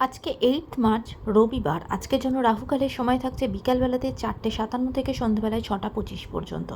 আজকে 8 মার্চ রবিবার। আজকের জন্য রাহুকালের সময় থাকছে বিকালবেলাতে 4:57 থেকে সন্ধ্যাবেলায় 6:25 পর্যন্ত।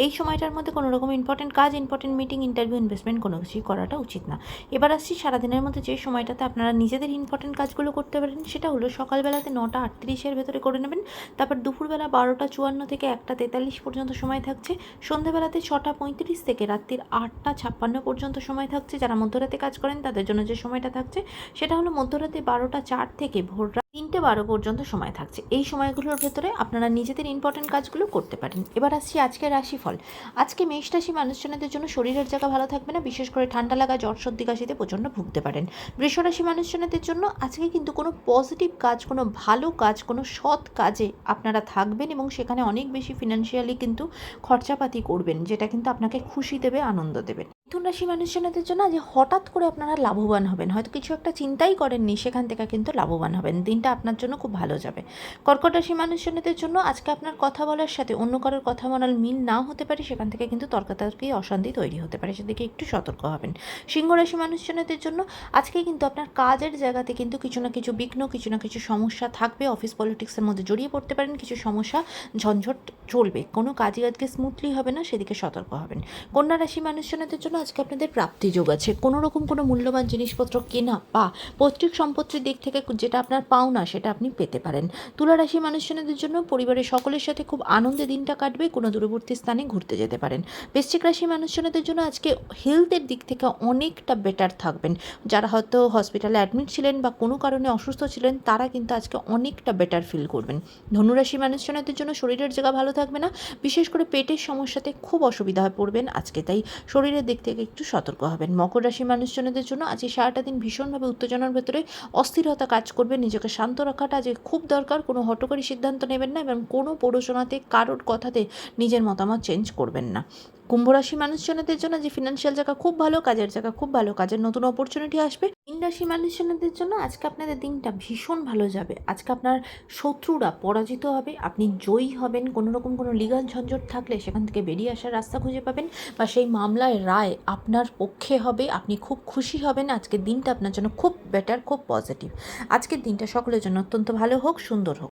এই সময়টার মধ্যে কোনো রকম ইম্পর্টেন্ট কাজ, ইম্পর্টেন্ট মিটিং, ইন্টারভিউ, ইনভেস্টমেন্ট কোনো কিছুই করাটা উচিত না। এবার আসছি সারাদিনের মধ্যে যে সময়টাতে আপনারা নিজেদের ইম্পর্টেন্ট কাজগুলো করতে পারেন, সেটা হলো সকালবেলাতে 9:38-এর ভেতরে করে নেবেন। তারপর দুপুরবেলা 12:54 থেকে 1:43 পর্যন্ত সময় থাকছে। সন্ধ্যাবেলাতে 6:35 থেকে রাত্রির 8:56 পর্যন্ত সময় থাকছে। যারা মধ্যরাতে কাজ করেন তাদের জন্য যে সময়টা থাকছে সেটা হলো মধ্যরাতে 12:04 থেকে ভোর 3:12 পর্যন্ত সময় থাকছে। এই সময়গুলোর ভেতরে আপনারা নিজেদের ইম্পর্টেন্ট কাজগুলো করতে পারেন। এবার আসছি আজকের রাশিফল। আজকে মেষ রাশি মানুষজনদের জন্য শরীরের জায়গা ভালো থাকবে না, বিশেষ করে ঠান্ডা লাগা, জ্বর, সর্দি, কাশিতে প্রচণ্ড ভুগতে পারেন। বৃষ রাশি মানুষজনদের জন্য আজকে কিন্তু কোনো পজিটিভ কাজ, কোনো ভালো কাজ, কোনো সৎ কাজে আপনারা থাকবেন এবং সেখানে অনেক বেশি ফিনান্সিয়ালি কিন্তু খরচাপাতি করবেন, যেটা কিন্তু আপনাকে খুশি দেবে, আনন্দ দেবে। মিথুন রাশি মানুষজনদের জন্য যে হঠাৎ করে আপনারা লাভবান হবেন, হয়তো কিছু একটা চিন্তাই করেননি, সেখান থেকে কিন্তু লাভবান হবেন। দিনটা আপনার জন্য খুব ভালো যাবে। কর্কট রাশি মানুষজনদের জন্য আজকে আপনার কথা বলার সাথে অন্য কারোর কথা বলার মিল না হতে পারে, সেখান থেকে কিন্তু তর্কাতর্কি, অশান্তি তৈরি হতে পারে, সেদিকে একটু সতর্ক হবেন। সিংহ রাশি মানুষজনদের জন্য আজকে কিন্তু আপনার কাজের জায়গাতে কিন্তু কিছু না কিছু বিঘ্ন, কিছু না কিছু সমস্যা থাকবে। অফিস পলিটিক্সের মধ্যে জড়িয়ে পড়তে পারেন, কিছু সমস্যা, ঝঞ্ঝট চলবে, কোনো কাজই আজকে স্মুথলি হবে না, সেদিকে সতর্ক হবেন। কন্যা রাশি মানুষজনদের জন্য আজকে আপনাদের প্রাপ্তি যোগ আছে। কোনো রকম কোনো মূল্যবান জিনিসপত্র কেনা বা পৈতৃক সম্পত্তির দিক থেকে যেটা আপনার পাওনা, সেটা আপনি পেতে পারেন। তুলা রাশি মানুষজনদের জন্য পরিবারের সকলের সাথে খুব আনন্দে দিনটা কাটবে, কোনো দূরবর্তী স্থানে ঘুরতে যেতে পারেন। বৃশ্চিক রাশি মানুষজনদের জন্য আজকে হেলথের দিক থেকে অনেকটা বেটার থাকবেন। যারা হয়তো হসপিটালে অ্যাডমিট ছিলেন বা কোনো কারণে অসুস্থ ছিলেন, তারা কিন্তু আজকে অনেকটা বেটার ফিল করবেন। ধনুরাশি মানুষজনদের জন্য শরীরের জায়গা ভালো থাকবে না, বিশেষ করে পেটের সমস্যাতে খুব অসুবিধা হয়ে পড়বেন আজকে, তাই শরীরের দিক থেকে একটু সতর্ক হবেন। মকর রাশি মানুষজনদের জন্য আজকে সারাটা দিন ভীষণভাবে উত্তেজনার ভেতরে অস্থিরতা কাজ করবে, নিজেকে শান্ত রাখাটা আজকে খুব দরকার। কোনো হঠকারী সিদ্ধান্ত নেবেন না এবং কোনো পড়াশোনাতে কারোর কথাতে নিজের মতামত চেঞ্জ করবেন না। কুম্ভ রাশি মানুষজনদের জন্য যে ফিনান্সিয়াল জায়গা খুব ভালো, কাজের জায়গা খুব ভালো, কাজের নতুন অপরচুনিটি আসবে। মীন রাশি মানুষজনদের জন্য আজকে আপনাদের দিনটা ভীষণ ভালো যাবে। আজকে আপনার শত্রুরা পরাজিত হবে, আপনি জয়ী হবেন। কোনো রকম কোনো লিগাল ঝঞ্ঝট থাকলে সেখান থেকে বেরিয়ে আসার রাস্তা খুঁজে পাবেন, বা সেই মামলায় রায় আপনার পক্ষে হবে, আপনি খুব খুশি হবেন। আজকের দিনটা আপনার জন্য খুব বেটার, খুব পজিটিভ। আজকের দিনটা সকলের জন্য অত্যন্ত ভালো হোক, সুন্দর হোক।